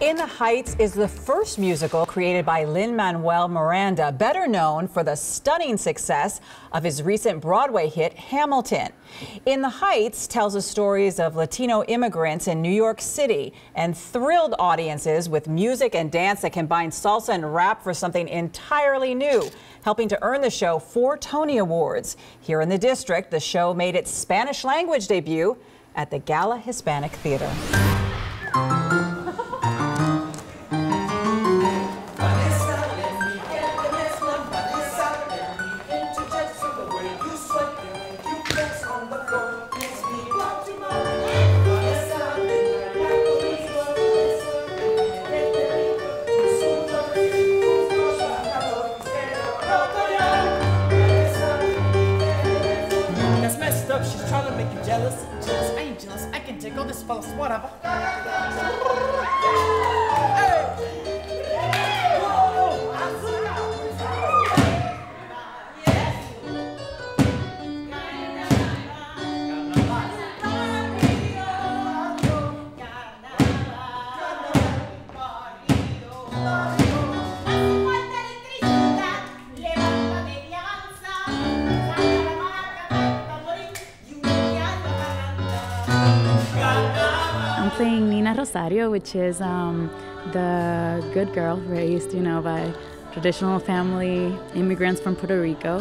In the Heights is the first musical created by Lin Manuel Miranda, better known for the stunning success of his recent Broadway hit, Hamilton. In the Heights tells the stories of Latino immigrants in New York City and thrilled audiences with music and dance that combine salsa and rap for something entirely new, helping to earn the show 4 Tony Awards. Here in the district, the show made its Spanish language debut at the Gala Theater. She's trying to make you jealous. Jealous, I ain't jealous. I can take all this fellas, whatever. I'm playing Nina Rosario, which is the good girl raised, by traditional family immigrants from Puerto Rico.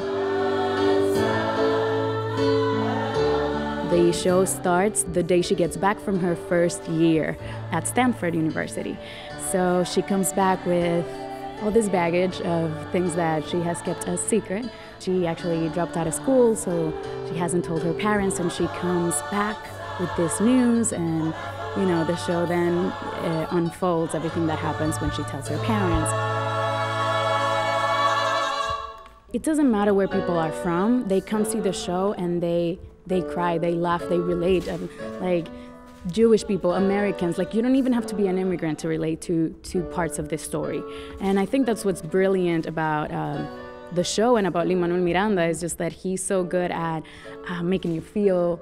The show starts the day she gets back from her first year at Stanford University. So she comes back with all this baggage of things that she has kept a secret. She actually dropped out of school, so she hasn't told her parents, and she comes back with this news, and the show then unfolds everything that happens when she tells her parents. It doesn't matter where people are from. They come see the show and they cry, they laugh, they relate. Like Jewish people, Americans, you don't even have to be an immigrant to relate to parts of this story. And I think that's what's brilliant about the show and about Lin Manuel Miranda, is just that he's so good at making you feel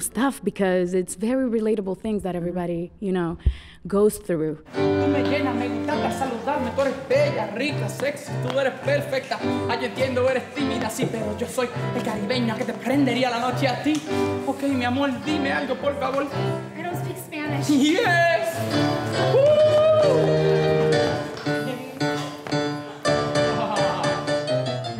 stuff, because it's very relatable things that everybody, goes through. Tú me llenas, me encanta saludarme, tú eres bella, rica, sexy, tú eres perfecta. Ay, entiendo, eres tímida, sí, pero yo soy el caribeño que te prendería la noche a ti. Ok, mi amor, dime algo, por favor. I don't speak Spanish. Yes!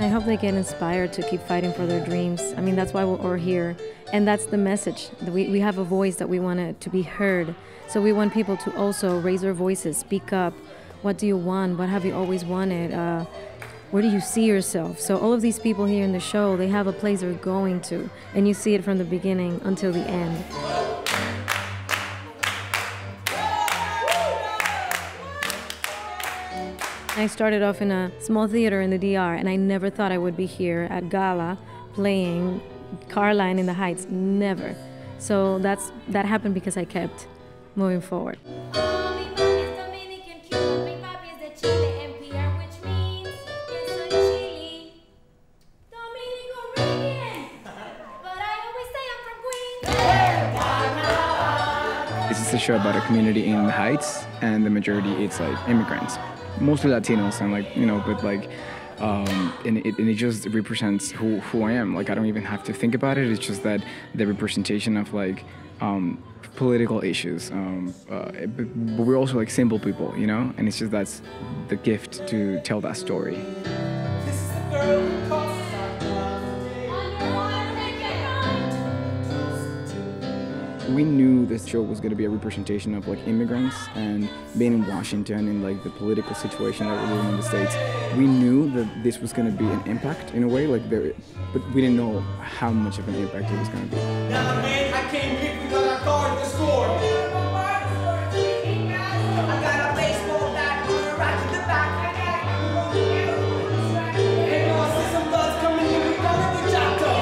I hope they get inspired to keep fighting for their dreams. I mean, that's why we're here. And that's the message. We have a voice that we want it to be heard. So we want people to also raise their voices, speak up. What do you want? What have you always wanted? Where do you see yourself? So all of these people here in the show, they have a place they're going to. And you see it from the beginning until the end. I started off in a small theater in the DR, and I never thought I would be here at Gala playing Caroline in the Heights. Never. So that happened because I kept moving forward. This is a show about a community in the Heights, and the majority it's immigrants, mostly Latinos, and it just represents who I am. I don't even have to think about it. It's just that the representation of political issues. But we're also simple people, and it's just that's the gift to tell that story. This is the girl who calls. We knew this show was going to be a representation of immigrants and being in Washington and the political situation that we're living in the States. We knew that this was going to be an impact in a way, but we didn't know how much of an impact it was going to be. Now, man, I came here because I called the store. I got a baseball bat on the rack in the back. Hey, I see some buds coming in. We call it the Jato.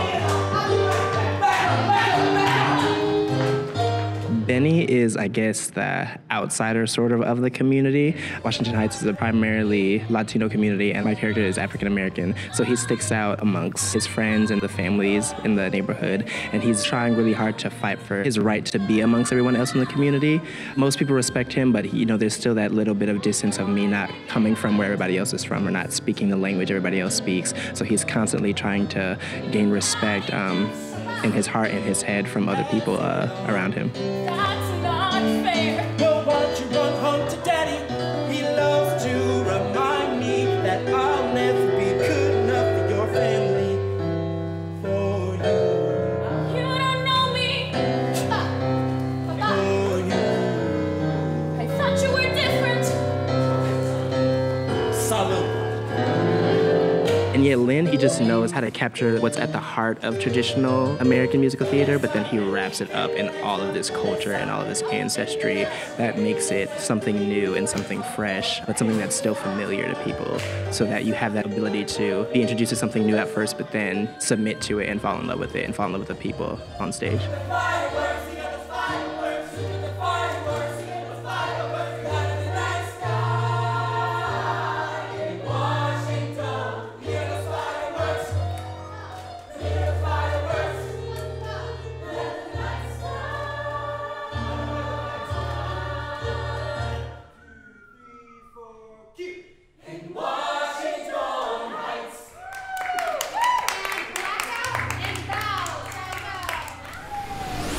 Benny is, I guess, the outsider sort of the community. Washington Heights is a primarily Latino community, and my character is African American, so he sticks out amongst his friends and the families in the neighborhood, and he's trying really hard to fight for his right to be amongst everyone else in the community. Most people respect him, but there's still that little bit of distance of me not coming from where everybody else is from or not speaking the language everybody else speaks. So he's constantly trying to gain respect in his heart and his head from other people around him. That's not fair. Well, why don't you run home to Daddy? He loves to remind me that I'll never be good enough for your family. For you. You don't know me. For you. I thought you were different. Salud. And yet Lin, he just knows how to capture what's at the heart of traditional American musical theater, but then he wraps it up in all of this culture and all of this ancestry that makes it something new and something fresh, but something that's still familiar to people, so that you have that ability to be introduced to something new at first, but then submit to it and fall in love with it and fall in love with the people on stage.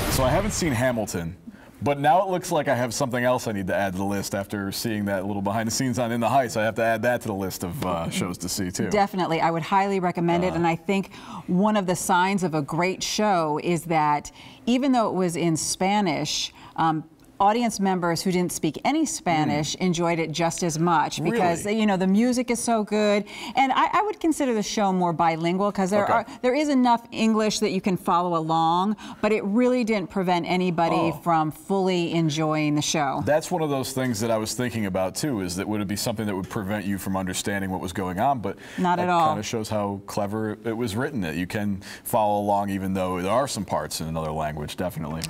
So I haven't seen Hamilton, but now it looks like I have something else I need to add to the list after seeing that little behind the scenes on In the Heights. I have to add that to the list of shows to see too. Definitely, I would highly recommend it, and I think one of the signs of a great show is that even though it was in Spanish, audience members who didn't speak any Spanish enjoyed it just as much because the music is so good, and I would consider the show more bilingual because there is enough English that you can follow along, but it really didn't prevent anybody from fully enjoying the show. That's one of those things that I was thinking about too, is that would it be something that would prevent you from understanding what was going on, but not at all. It kind of shows how clever it was written, that you can follow along even though there are some parts in another language, definitely.